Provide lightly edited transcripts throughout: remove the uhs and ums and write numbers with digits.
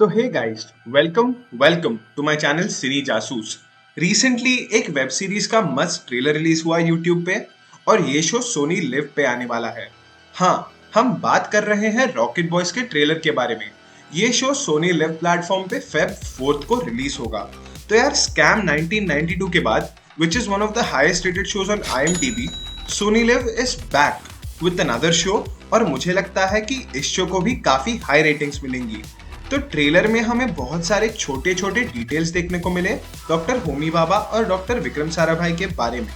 तो hey guys, welcome welcome to my channel Cini Jasoos. Recently एक web series का मस्त ट्रेलर रिलीज हुआ यूट्यूब पे और ये शो सोनी लिव पे आने वाला है। हाँ, हम बात कर रहे हैं रॉकेट बॉयज के ट्रेलर के बारे में। ये शो सोनी लिव प्लेटफॉर्म पे फेब 4 को रिलीज होगा। तो यार, स्कैम 1992 के बाद which is one of the highest rated shows on IMDb, Sony LIV is back with another show और मुझे लगता है कि इस शो को भी काफी हाई रेटिंग्स मिलेंगी। तो ट्रेलर में हमें बहुत सारे छोटे छोटे डिटेल्स देखने को मिले डॉक्टर होमी भाभा और डॉक्टर विक्रम साराभाई के बारे में।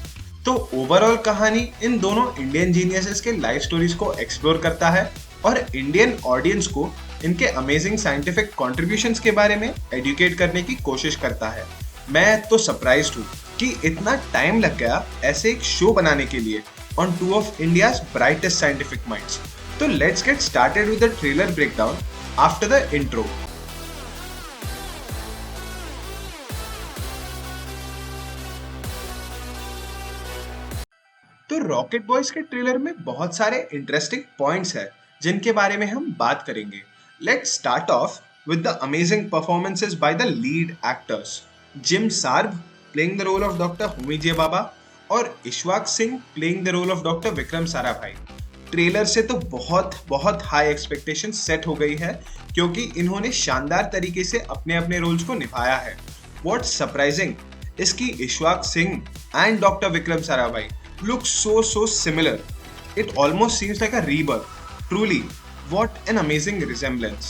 तो ओवरऑल कहानी इन दोनों इंडियन जीनियसेस के लाइफ स्टोरीज को एक्सप्लोर करता है और इंडियन ऑडियंस को इनके अमेजिंग साइंटिफिक कॉन्ट्रीब्यूशंस के बारे में एजुकेट करने की कोशिश करता है। मैं तो सरप्राइज्ड हूँ कि इतना टाइम लग गया ऐसे एक शो बनाने के लिए and two of India's brightest scientific minds. तो let's get started with the trailer breakdown after the intro. तो रॉकेट बॉयज के ट्रेलर में बहुत सारे इंटरेस्टिंग पॉइंट्स हैं जिनके बारे में हम बात करेंगे। Let's start off with the amazing performances by the lead actors. Jim Sarbh playing the role of Doctor Homi J Bhabha और Ishwak Singh playing the role of Doctor Vikram Sarabhai. Trailer से तो बहुत हाई एक्सपेक्टेशन सेट हो गई है क्योंकि इन्होंने शानदार तरीके से अपने अपने रोल्स को निभाया है। व्हाट्स सरप्राइजिंग इज कि Ishwak Singh and doctor Vikram Sarabhai look so similar. It almost seems like a rebirth. Truly, what an amazing resemblance.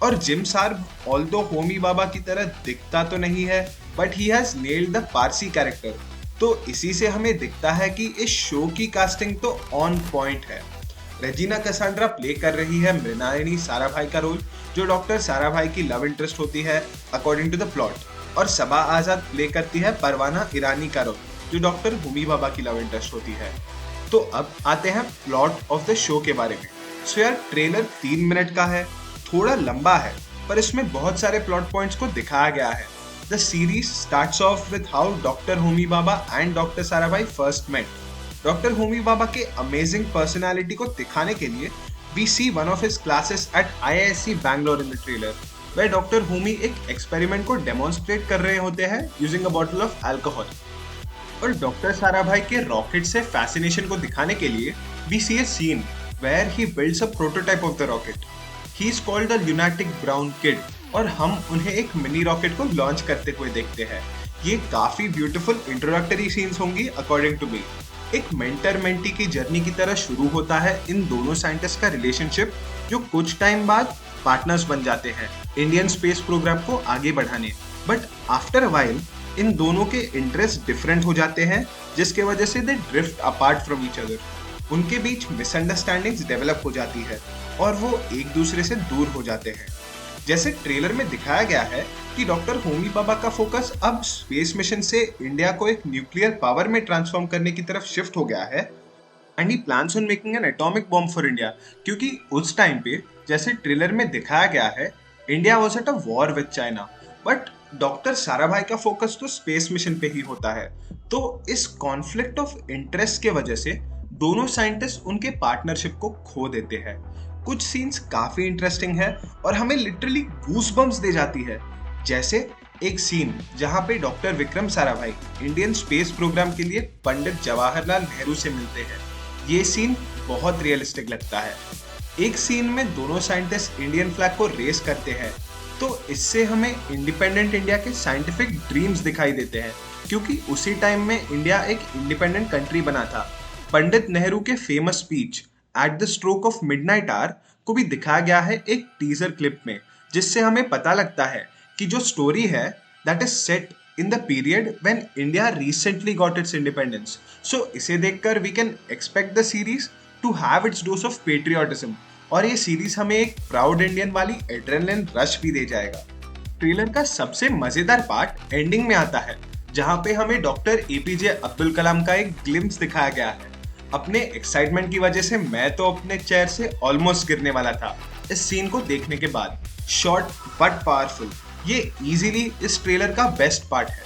और जिम सार्ब ऑल्दो होमी बाबा की तरह दिखता तो नहीं है but he has nailed the Parsi character. तो इसी से हमें दिखता है कि इस शो की कास्टिंग तो ऑन पॉइंट है। रेजिना कसांड्रा प्ले कर रही है मृणालिनी साराभाई का रोल, जो डॉक्टर साराभाई की लव इंटरेस्ट होती है अकॉर्डिंग टू द प्लॉट, और सबा आजाद प्ले करती है परवाना ईरानी का रोल, जो डॉक्टर होमी बाबा की लव इंटरेस्ट होती है। तो अब आते हैं प्लॉट ऑफ द शो के बारे में। सो यार, ट्रेलर 3 मिनट का है, थोड़ा लंबा है, पर इसमें बहुत सारे प्लॉट पॉइंट्स को दिखाया गया है। The series starts off with how Doctor Homi Bhabha and Doctor Sarabhai first met. Doctor Homi Bhabha के अमेजिंग पर्सनालिटी को दिखाने के लिए we see one of his classes at IISc Bangalore in the trailer, where Doctor Homi एक एक्सपेरिमेंट को डेमोन्स्ट्रेट कर रहे होते हैं using a bottle of alcohol. और डॉक्टर साराभाई के रॉकेट से फैसिनेशन को दिखाने के लिए we see a scene where he builds a prototype of the rocket. He is called the lunatic brown kid और हम उन्हें एक मिनी रॉकेट को लॉन्च करते हुए देखते हैं। ये काफी ब्यूटीफुल इंट्रोडक्टरी सीन्स होंगी अकॉर्डिंग टू मी। एक मेंटर मेंटी की जर्नी की तरह शुरू होता है इन दोनों साइंटिस्ट का रिलेशनशिप, जो कुछ टाइम बाद पार्टनर्स बन जाते हैं इंडियन स्पेस प्रोग्राम को आगे बढ़ाने। बट आफ्टर अ व्हाइल इन दोनों के इंटरेस्ट डिफरेंट हो जाते हैं, जिसके वजह से they drift apart from each other. उनके बीच मिसअंडरस्टैंडिंग्स डेवलप हो जाती है और वो एक दूसरे से दूर हो जाते हैं। जैसे ट्रेलर में दिखाया गया है कि डॉक्टर होमी बाबा का फोकस अब स्पेस मिशन से इंडिया को एक न्यूक्लियर पावर में ट्रांसफॉर्म करने की तरफ शिफ्ट हो गया है and he plans on making an atomic bomb for India, क्योंकि उस टाइम पे जैसे ट्रेलर में दिखाया गया है India was at a war with China. But doctor Sarabhai का फोकस तो स्पेस मिशन पे ही होता है। तो इस कॉन्फ्लिक्ट ऑफ इंटरेस्ट के वजह से दोनों साइंटिस्ट उनके पार्टनरशिप को खो देते हैं। कुछ सीन्स काफी इंटरेस्टिंग है और हमें लिटरली गूज़बम्प्स दे जाती है। जैसे एक सीन जहां पे doctor Vikram Sarabhai Indian space program के लिए पंडित जवाहरलाल नेहरू से मिलते हैं। ये सीन बहुत रियलिस्टिक लगता है। एक सीन में दोनों साइंटिस्ट इंडियन फ्लैग को रेस करते हैं, तो इससे हमें इंडिपेंडेंट इंडिया के साइंटिफिक ड्रीम्स दिखाई देते हैं, क्योंकि उसी टाइम में इंडिया एक इंडिपेंडेंट कंट्री बना था। पंडित नेहरू के famous speech at the stroke of midnight hour को भी दिखाया गया है एक टीजर क्लिप में, जिससे हमें पता लगता है कि जो स्टोरी है that is set in the period when India recently got its independence. So इसे देखकर we can expect the series to have its dose of patriotism और ये सीरीज हमें एक प्राउड इंडियन वाली एड्रेनलिन रश भी दे जाएगा। ट्रेलर का सबसे मजेदार पार्ट एंडिंग में आता है, जहां पे हमें डॉक्टर APJ अब्दुल कलाम का एक ग्लिम्स दिखाया गया है। अपने एक्साइटमेंट की वजह से मैं तो अपने चेयर से ऑलमोस्ट गिरने वाला था इस सीन को देखने के बाद। शॉर्ट बट पावरफुल, ये इजीली इस ट्रेलर का बेस्ट पार्ट है।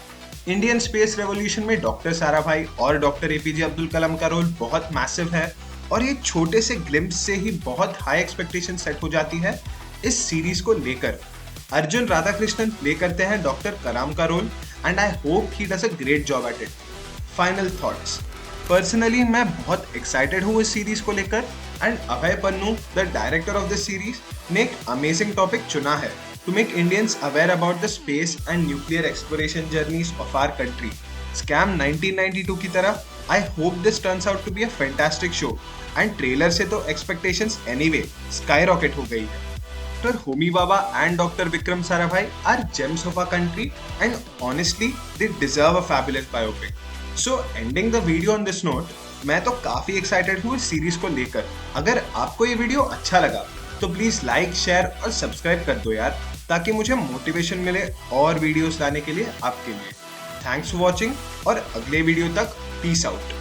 इंडियन स्पेस रेवोल्यूशन में डॉक्टर साराभाई और डॉक्टर APJ अब्दुल कलाम का रोल बहुत मैसिव है और ये छोटे से ग्लिम्स से ही बहुत हाई एक्सपेक्टेशन सेट हो जाती है इस सीरीज को लेकर। अर्जुन राधाकृष्णन प्ले करते हैं डॉक्टर कराम का role and I hope he does a great job at it. Final thoughts. Personally मैं बहुत एक्साइटेड हूँ इस सीरीज को लेकर and Abhay Pannu the director of this series ने एक अमेजिंग टॉपिक चुना है to make Indians aware about the space and nuclear exploration journeys of our country. Scam 1992 की तरह I hope this turns out to be a fantastic show and trailer से तो expectations anyway sky rocket हो गई है। Dr. Homi Baba and Dr. Vikram Sarabhai are gems of our country and honestly they deserve a fabulous biopic. So ending the video on this note, मैं तो काफी excited हूँ इस series को लेकर। अगर आपको ये वीडियो अच्छा लगा तो प्लीज लाइक, शेयर और सब्सक्राइब कर दो यार, ताकि मुझे मोटिवेशन मिले और वीडियोस लाने के लिए आपके लिए। थैंक्स फॉर वॉचिंग और अगले वीडियो तक पीस आउट।